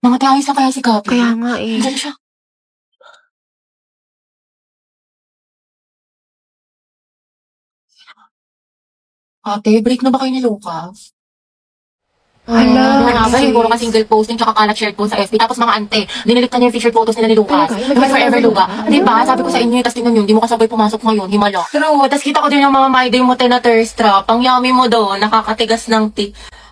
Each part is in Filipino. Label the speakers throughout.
Speaker 1: Mga ayos na kaya si Gabi.
Speaker 2: Kaya nga eh.
Speaker 1: Diyan siya. Ate, break na ba kayo ni Lucas?
Speaker 2: Hala.
Speaker 1: Nga ba, puro ka single posting tsaka kalat shared post sa FB. Tapos mga ante, dinilit na niya yung featured photos nila ni Lucas.
Speaker 2: Talaga?
Speaker 1: Yung forever Luga. Di ba? Sabi ko sa inyo, tapos tingnan nyo, hindi mo kasabay pumasok ngayon, himala. True, tapos kita ko din yung mga my day mo na thirst trap. Ang yummy mo doon, nakakatigas ng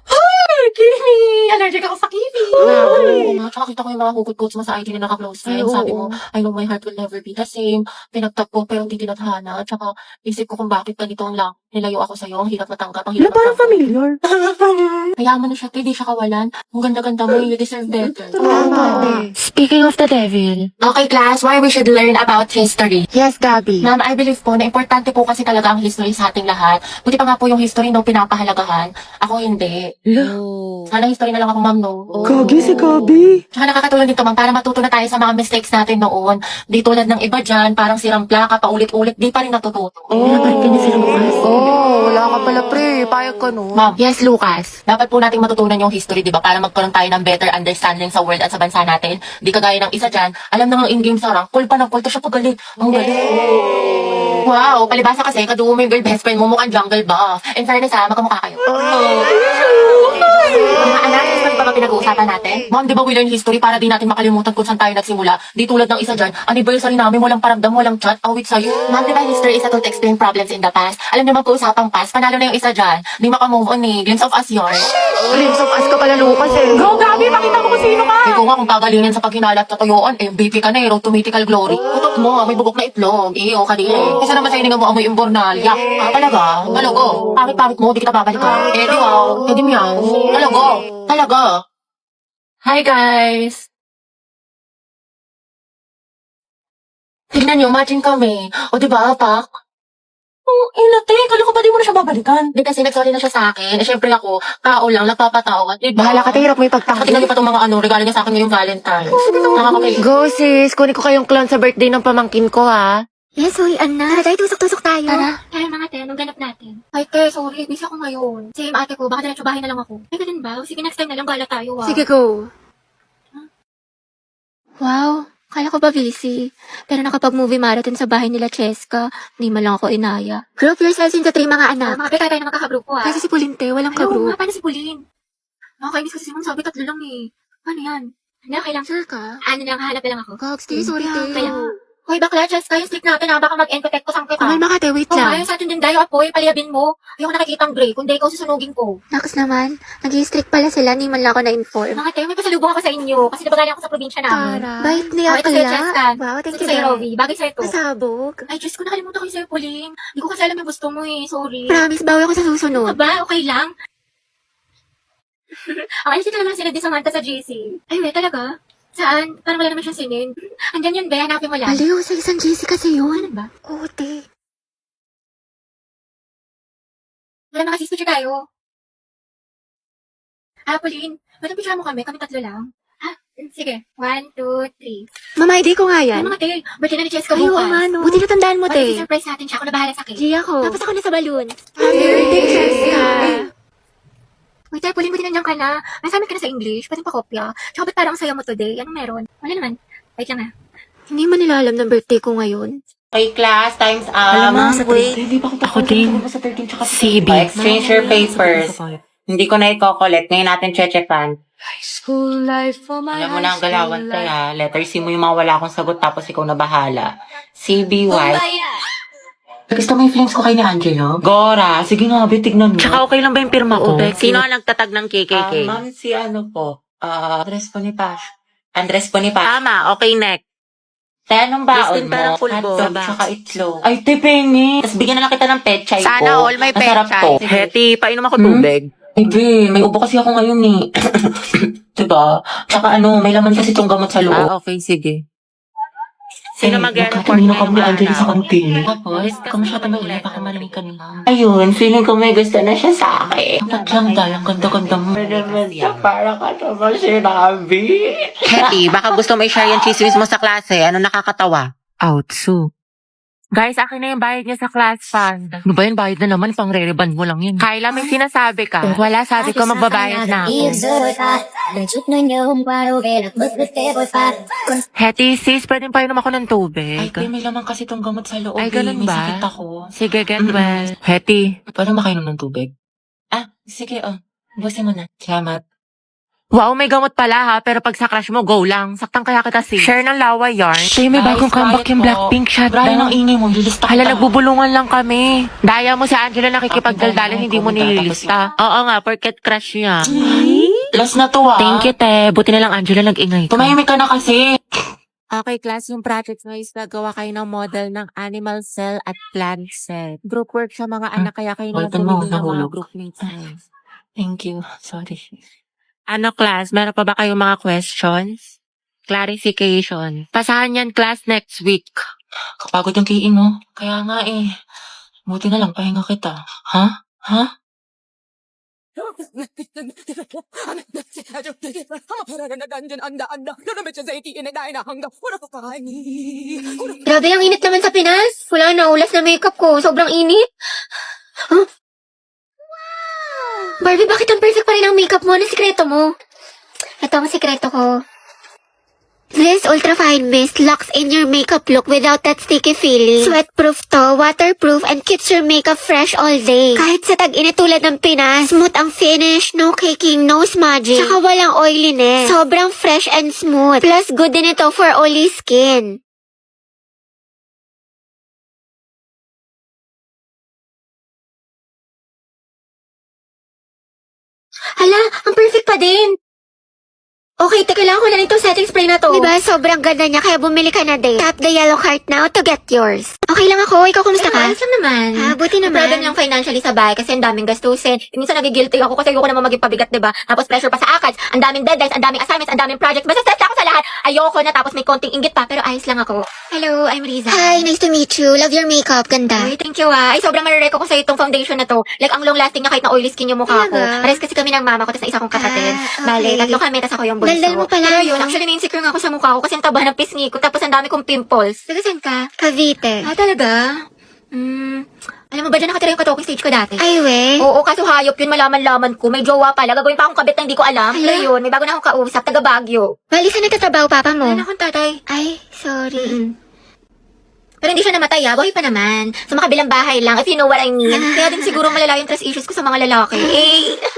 Speaker 1: Ay, Kimi! Allergic ako sa Kimi! Oo nga, tsaka kita ko yung mga hugot quotes mo sa IG na naka-close friends. Sabi mo, I know my heart will never be the same. Pinagtap ko pero hindi tinadhana. Tsaka isip ko kung bakit ganito ang lang. Nilayo ako sa'yo, ang hirap matanggap, ang hirap
Speaker 2: Parang familiar.
Speaker 1: Mayaman na siya, hindi siya kawalan. Ang ganda-ganda mo, you deserve better.
Speaker 2: Tama.
Speaker 1: Speaking of the devil. Okay, class, why we should learn about history.
Speaker 2: Yes, Gabi.
Speaker 1: Ma'am, I believe po na importante po kasi talaga ang history sa ating lahat. Buti pa nga po yung history nung pinapahalagahan. Ako hindi. Sana history na lang ako, ma'am, no?
Speaker 2: Gagi si Gabi.
Speaker 1: Tsaka nakakatulong dito, ma'am, para matuto na tayo sa mga mistakes natin noon. Di tulad ng iba dyan, parang sirang plaka, paulit-ulit, di pa rin natututo.
Speaker 2: Dapat ka na sila Lucas. Wala ka pala pre. Payag ka no.
Speaker 1: Ma'am,
Speaker 2: Yes, Lucas.
Speaker 1: dapat po nating matutunan yung history, di ba? Para magkaroon tayo ng better understanding sa world at sa bansa natin. Di kagaya ng isa dyan, alam na nga in-game sa rank, cool pa ng cool, to siya pagaling. Ang galing. Wow, palibasa kasi, kadugo mo yung girl best friend mo, mukhang jungle buff. In fairness ha, magkamukha kayo. Mga anak, history pa ba pinag-uusapan natin? Ma'am, di ba we learn history para di natin makalimutan kung saan tayo nagsimula? Di tulad ng isa dyan, anniversary namin, walang paramdam, walang chat, awit sa'yo. Ma'am, di ba history is a tool to explain problems in the past? Alam niyo mag-uusapang past, panalo na yung isa dyan. Di makamove on eh, glimpse of us yun.
Speaker 2: Glimpse of us ka pala, Lucas eh.
Speaker 1: Go, Gabi! Pakita mo kung sino ka! Ikaw nga kung pagalingin sa paghinalat sa tuyuan, MVP ka na eh, road to mythical glory. Utot mo, may bubok na itlog. Iyo, kanina. Kesa naman sa hininga mo amoy imbornal. Yak, talaga? Talago. Pangit-pangit mo, di kita babalikan. Eh, di wow. Eh, di meow. Talago. Talaga. Hi, guys. Tignan nyo, matching kami. O, di ba, Pak? Inate, kala ko ba di mo na siya babalikan? Di kasi nagsorry na siya sa akin. Eh, syempre ako, tao lang, nagpapatawa. Diba?
Speaker 2: Bahala ka, hirap mo
Speaker 1: Tingnan
Speaker 2: ipagtanggol.
Speaker 1: niyo pa itong mga regalo niya sa akin ngayong Valentine's. Nakakapay.
Speaker 2: Go sis, kunin ko kayong clown sa birthday ng pamangkin ko ha.
Speaker 3: Yes, uy, Anna. Tara, tayo, tusok-tusok tayo.
Speaker 1: Tara.
Speaker 3: Tara, mga te, anong ganap natin?
Speaker 1: Ay, te, sorry. Busy ako ngayon.
Speaker 3: Same ate ko, baka diretso bahay na lang ako. Ay, ganun ba? Sige, next time na lang, gala tayo, ah.
Speaker 2: Sige, go.
Speaker 3: Wow, kala ko ba busy? Pero nakapag-movie marathon sa bahay nila Cheska, hindi man lang ako inaya. Group yourselves into 3 mga anak.
Speaker 1: Mga pe, tayo na magkakagrupo, ah.
Speaker 2: Kasi si Pulinte, walang
Speaker 1: Ay, oo
Speaker 2: ka-group.
Speaker 1: nga, paano si Pauline? Nakakainis kasi si Mom, sabi 3 lang eh. Ano yan? Ano, okay lang.
Speaker 2: Sure ka?
Speaker 1: Ano lang, hanap na lang ako.
Speaker 2: Gogs, sorry
Speaker 1: Kaya,
Speaker 2: te.
Speaker 1: kaya. Hoy, bakla, Cheska, yung stick natin, ha? Baka mag-encotect ko sang kita.
Speaker 2: Kumalma ka te, wait
Speaker 1: Oh,
Speaker 2: lang.
Speaker 1: ayun sa atin din tayo, apoy, paliyabin mo. Ayoko nakikita ang gray, kundi ikaw susunugin ko.
Speaker 3: Nakas naman, nag-i-strict pala sila, hindi man lang ako na-inform.
Speaker 1: Mga te, may pasalubong ako sa inyo. Kasi diba galing ako sa probinsya namin.
Speaker 2: Tara.
Speaker 3: Bait niya
Speaker 1: Oh, ito sa'yo,
Speaker 3: akla.
Speaker 1: Cheska.
Speaker 3: Wow, thank
Speaker 1: Ito
Speaker 3: you,
Speaker 1: sa'yo,
Speaker 3: Dad.
Speaker 1: Rovi. Bagay sa'yo to.
Speaker 3: Pasabog.
Speaker 1: Ay, Diyos ko, nakalimutan ko yung sa'yo, Pauline. Hindi ko kasi alam yung gusto mo eh. Sorry.
Speaker 3: Promise, bawi ako sa susunod.
Speaker 1: Aba, okay lang. Okay, kasi talaga sila di Samantha sa GC. Ay, we, talaga? Saan? Parang wala naman siyang sinin. Andyan yun, be. Hanapin mo lang.
Speaker 3: Aliw, sa isang GC kasi yun.
Speaker 1: Ano ba?
Speaker 3: Oo, te.
Speaker 1: Wala mga sis, picture tayo. Pauline. Ba't picture mo kami? Kami 3 lang. Ha? Sige. 1, 2, 3.
Speaker 3: Mama, ID ko nga yan.
Speaker 1: Ano mga te? Birthday na ni Cheska
Speaker 3: Ay, oo
Speaker 1: bukas.
Speaker 3: nga, no. Buti natandaan mo,
Speaker 1: What
Speaker 3: te.
Speaker 1: if surprise natin siya? Ako na bahala sa cake.
Speaker 3: Gia ko. Tapos ako na sa balloon.
Speaker 2: Happy birthday, Cheska.
Speaker 1: Wait, te, Pauline, buti nandiyan ka na. Nasabi ka na sa English. Pwede pa kopya. Tsaka ba't parang ang saya mo today? Anong meron? Wala naman. Wait lang ah.
Speaker 3: Hindi man nila alam ng birthday ko ngayon.
Speaker 4: Okay, class, time's up.
Speaker 2: Alam mo,
Speaker 4: wait.
Speaker 2: Ako din. CB.
Speaker 4: Exchange your papers. Hindi ko na i-collect. Ngayon natin checkan.
Speaker 5: School life for my
Speaker 4: Alam mo na ang galawan kaya. Letter C mo yung mga wala akong sagot tapos ikaw na bahala. CBY.
Speaker 1: Gusto mo yung flames ko kay ni Angelo?
Speaker 4: Gora, sige nga, tignan mo.
Speaker 2: Tsaka okay lang ba yung pirma ko?
Speaker 4: Oo.
Speaker 2: Sino ang nagtatag ng KKK?
Speaker 4: Ma'am, si ano po? Andres Bonifacio. Andres Bonifacio.
Speaker 2: Tama, okay, next.
Speaker 4: Anong baon
Speaker 2: Justin
Speaker 4: mo?
Speaker 2: Tarapulbo.
Speaker 4: Hotdog, tsaka itlog. Ay, tepengi. Tapos bigyan na lang kita ng petchay ko.
Speaker 2: Sana all may
Speaker 4: Masarap
Speaker 2: pechay.
Speaker 4: to.
Speaker 2: Heti, painom ako tubig.
Speaker 4: Hindi, may ubo kasi ako ngayon eh. diba? Tsaka ano, may laman kasi itong gamot sa loob.
Speaker 2: Okay, sige. Sino mag-report
Speaker 4: Kanina
Speaker 2: ngayong
Speaker 4: kami ni Angelo
Speaker 2: araw?
Speaker 4: sa kantin. Tapos, kamusta pa ulit? Baka malamig ka nila. Ayun, feeling ko may gusto na siya sa akin. Tadyang dahil, ang ganda-ganda mo. Naman siya, para ka naman sinabi.
Speaker 2: Heti, baka gusto mo i-share yung chismis mo sa klase. Ano nakakatawa? Outsu.
Speaker 4: Guys, akin na yung bayad niya sa class fund.
Speaker 1: Ano ba yan? Bayad na naman. Pang re-reband mo lang yun.
Speaker 4: Kyla, may sinasabi ka. Kung wala, sabi ko magbabayad na ako. Hetty, sis, pwede pa inom ako ng tubig.
Speaker 1: Ay, may laman kasi tong gamot sa loob.
Speaker 4: Ay, ganun
Speaker 1: May
Speaker 4: ba?
Speaker 1: sakit ako.
Speaker 4: Sige, get well. Hetty,
Speaker 1: Paano makainom ng tubig? Ah, sige, busin mo na. Salamat.
Speaker 4: wow, may gamot pala ha, pero pag sa crush mo, go lang. Saktan kaya kita, sis. Share ng lawa yarn. Tay, may
Speaker 1: Guys,
Speaker 4: bagong comeback
Speaker 1: quiet
Speaker 4: yung
Speaker 1: po.
Speaker 4: Blackpink shot
Speaker 1: Brian, ang
Speaker 4: down.
Speaker 1: ingay mo. Lilista ka
Speaker 4: Hala,
Speaker 1: pa.
Speaker 4: nagbubulungan lang kami. Daya mo si Angela nakikipagdaldalan,
Speaker 1: Ako,
Speaker 4: hindi mo
Speaker 1: Daya,
Speaker 4: nililista. Oo nga, porket crush niya.
Speaker 1: Last na to,
Speaker 4: Thank you, te. Buti na lang, Angela, nag-ingay ka.
Speaker 1: Tumahimik ka na kasi.
Speaker 4: Okay, class, yung project mo is nagawa kayo ng model ng animal cell at plant cell. Group work siya mga anak, kaya kayo naman
Speaker 1: Wait, mo,
Speaker 4: pumili ng mga
Speaker 1: nahulog.
Speaker 4: group mates mo.
Speaker 1: Thank you. Sorry.
Speaker 4: Ano, class, meron pa ba kayong mga questions? Clarification. Pasahan yan, class, next week.
Speaker 1: Kapagod yung kiin, no? Kaya nga eh. Buti na lang, pahinga kita. Ha? Ha?
Speaker 3: Grabe, ang init naman sa Pinas. Wala na, ulas na makeup ko. Sobrang init. Huh? Barbie, bakit ang perfect pa rin ang makeup mo? Ano sikreto mo? Ito ang sikreto ko. This Ultra Fine Mist locks in your makeup look without that sticky feeling. Sweat-proof to, waterproof, and keeps your makeup fresh all day. Kahit sa tag-init tulad ng Pinas, smooth ang finish, no caking, no smudging. Tsaka walang oiliness. Sobrang fresh and smooth. Plus, good din ito for oily skin. Hala, ang perfect pa din. Okay, kailangan ko na itong setting spray na to. Diba, sobrang ganda niya, kaya bumili ka na din. Tap the yellow heart now to get yours. Okay lang ako, ikaw kumusta ka? Ayos lang naman. Buti naman. Problem lang financially sa bahay kasi ang daming gastusin. Minsan nagigilty ako kasi ayoko naman maging pabigat, diba? Tapos pressure pa sa ACADS, ang daming deadlines, ang daming assignments, ang daming projects. Basta stress ako sa lahat. Ayoko na, tapos may konting inggit pa, pero ayos lang ako. Hello, I'm Riza. Hi, nice to meet you. Love your makeup, ganda. Ay, thank you Ay, sobrang marereko ko sa itong foundation na to. Like, ang long lasting niya kahit na oily skin yung mukha ko. Pares kasi kami ng mama ko, tapos na isa kong kapatid. Bale, tatlo kami, tapos ako yung bunso. Daldal mo pala. Pero yun, actually, na-insecure nga ako sa mukha ko kasi ang taba ng pisngi ko, tapos ang dami kong pimples. Taga saan ka? Cavite. Talaga? Alam mo ba dyan nakatira yung katoking stage ko dati? Ay, we? Oo, kaso hayop yun, malaman-laman ko. May jowa pala. Gagawin pa akong kabit na hindi ko alam. Pero yun, may bago na akong kausap, taga Baguio. Bali, saan nagtatrabaho papa mo? Wala akong tatay. Ay, sorry. Pero hindi siya namatay, buhay pa naman. Sa makabilang bahay lang, if you know what I mean. Kaya din siguro malala yung trust issues ko sa mga lalaki.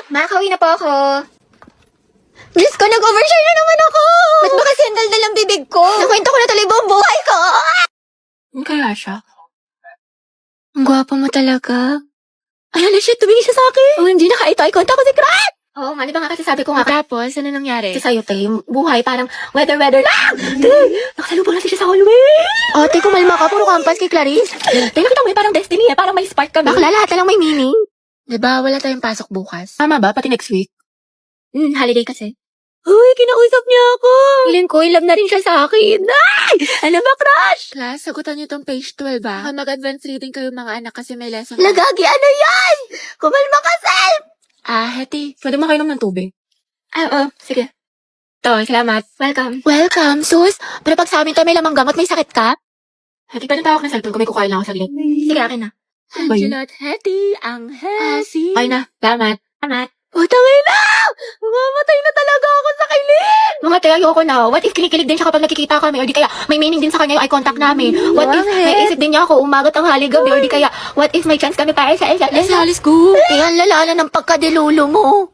Speaker 3: Makakauwi na po ako. Diyos ko, nag-overshare na naman ako! Ba't ba kasi ang daldal ang bibig ko? Nakwento ko na tuloy buong buhay ko!
Speaker 1: Ano kaya siya?
Speaker 3: Ang gwapo mo talaga.
Speaker 1: Ay, hala siya, tumingin siya sa akin.
Speaker 3: Oh, hindi naka-eye contact ko si Crat! Oo nga, di ba nga kasi sabi ko nga.
Speaker 4: Tapos, ano nangyari?
Speaker 3: Kasi sa'yo, te, yung buhay parang weather lang! Te, nakasalubong na siya sa hallway! Oh, te, kumalma ka, puro campus kay Clarice. Te, nakita mo parang destiny parang may spark kami. Bakla, lahat na lang may meaning.
Speaker 4: Diba, wala tayong pasok bukas?
Speaker 1: Tama ba? Pati next week?
Speaker 3: Holiday kasi.
Speaker 1: Uy, kinausap niya ako.
Speaker 3: Feeling ko, love na rin siya sa akin. Ay! Ano ba, crush?
Speaker 4: Class, sagutan niyo tong page 12 ba? Mag-advance reading kayo mga anak kasi may lesson.
Speaker 3: Lagagi, ano yan? Kumalma ka, Sel!
Speaker 1: Hetty, pwede makainom ng tubig?
Speaker 3: Oo, sige.
Speaker 1: To, salamat.
Speaker 3: Welcome. Welcome, sus. Pero pag sa amin to may lamang gamot, may sakit ka?
Speaker 1: Hetty, pwede tawag na cellphone ko. May kukain lang ako saglit.
Speaker 3: Sige, akin na.
Speaker 1: Ba yun?
Speaker 4: Angela at Hetty, ang Hesi.
Speaker 1: Okay na. Salamat.
Speaker 3: Amat.
Speaker 1: Tangay na! Mamamatay na talaga ako sa kilig!
Speaker 3: Mga te, ayoko na. What if kinikilig din siya kapag nakikita kami? Or di kaya may meaning din sa kanya yung eye contact namin? What if may isip din niya ako umagat ang haligabi? Or di kaya, what if may chance kami para sa isa't isa?
Speaker 1: Let's go!
Speaker 3: Eh, ang lala na ng pagkadilulo mo.